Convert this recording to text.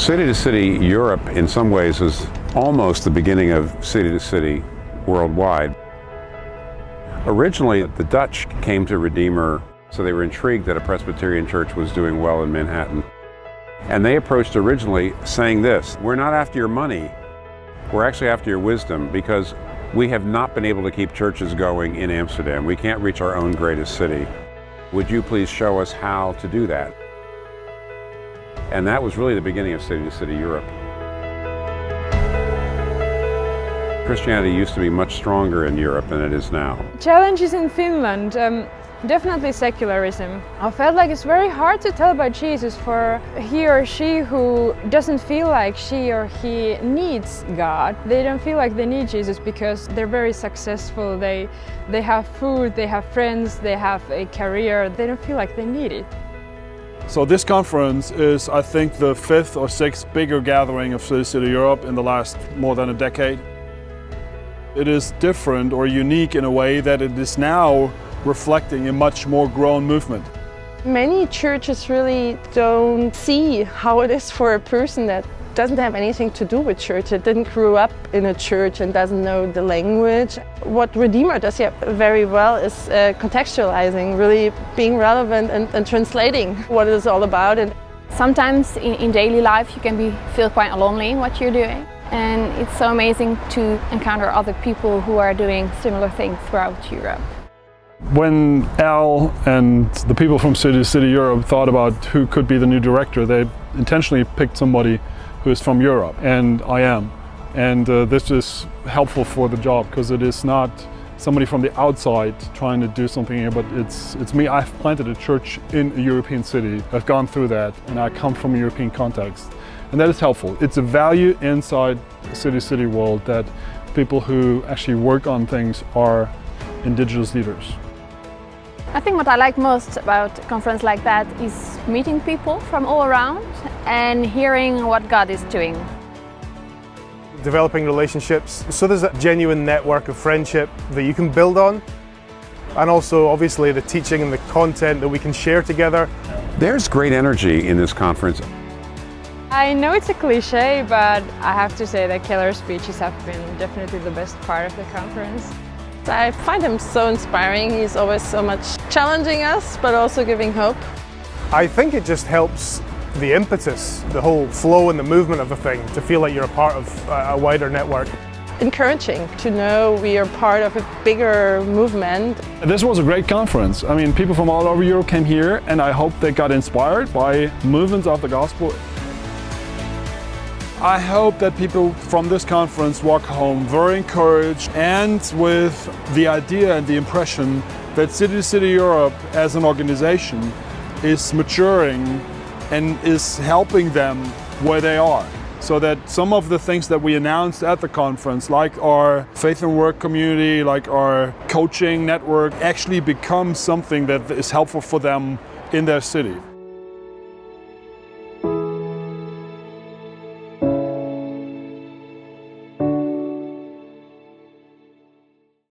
City to City Europe, in some ways, is almost the beginning of City to City worldwide. Originally, the Dutch came to Redeemer, so they were intrigued that a Presbyterian church was doing well in Manhattan. And they approached originally saying this: we're not after your money, we're actually after your wisdom, because we have not been able to keep churches going in Amsterdam. We can't reach our own greatest city. Would you please show us how to do that? And that was really the beginning of City to City Europe. Christianity used to be much stronger in Europe than it is now. Challenges in Finland, definitely secularism. I felt like it's very hard to tell about Jesus for he or she who doesn't feel like she or he needs God. They don't feel like they need Jesus because they're very successful, they have food, they have friends, they have a career. They don't feel like they need it. So this conference is, I think, the 5th or 6th bigger gathering of City to City Europe in the last more than a decade. It is different or unique in a way that it is now reflecting a much more grown movement. Many churches really don't see how it is for a person that doesn't have anything to do with church, that didn't grow up in a church and doesn't know the language. What Redeemer does very well is contextualizing, really being relevant and translating what it is all about. And sometimes in daily life you can feel quite lonely in what you're doing. And it's so amazing to encounter other people who are doing similar things throughout Europe. When Al and the people from City to City Europe thought about who could be the new director, they intentionally picked somebody who is from Europe, and I am. And this is helpful for the job because it is not somebody from the outside trying to do something here, but it's me. I've planted a church in a European city. I've gone through that, and I come from a European context. And that is helpful. It's a value inside the city world that people who actually work on things are indigenous leaders. I think what I like most about a conference like that is meeting people from all around and hearing what God is doing. Developing relationships, so there's a genuine network of friendship that you can build on, and also obviously the teaching and the content that we can share together. There's great energy in this conference. I know it's a cliche, but I have to say that Keller's speeches have been definitely the best part of the conference. I find him so inspiring. He's always so much challenging us, but also giving hope. I think it just helps the impetus, the whole flow and the movement of a thing, to feel like you're a part of a wider network. Encouraging to know we are part of a bigger movement. This was a great conference. I mean, people from all over Europe came here, and I hope they got inspired by movements of the gospel. I hope that people from this conference walk home very encouraged and with the idea and the impression that City to City Europe as an organization is maturing and is helping them where they are. So that some of the things that we announced at the conference, like our faith and work community, like our coaching network, actually become something that is helpful for them in their city.